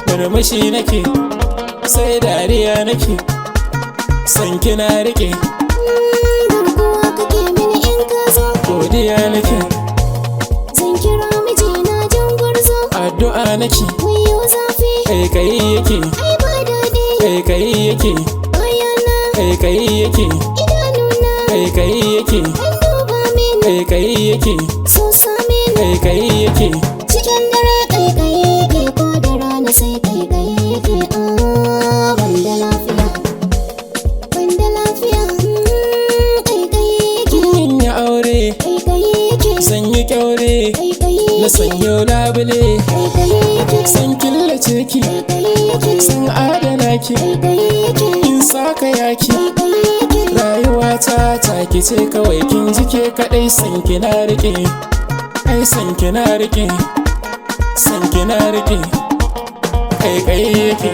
murmushi nake sai dariya nake san kina rike garkuwa kake mini in ka zo godiya nake zan kira mijina jan gwarzo addu'a nake wayo zafi kai yake ai ba daɗi kai yake bayana kai yake idanuna kai yake an duba mini kai yake so same ni kai yake cikin dare kai yake ko da rana sai kai yake ban da lafiya kai yake in yi aure kai yake zan yi kyaure kai na sanyo labule yake san killace ki san adana ki in saka yaki rayuwata ta ki ce kawai kin jike kadai san kina rike ai san kina rike san kina rike kai yake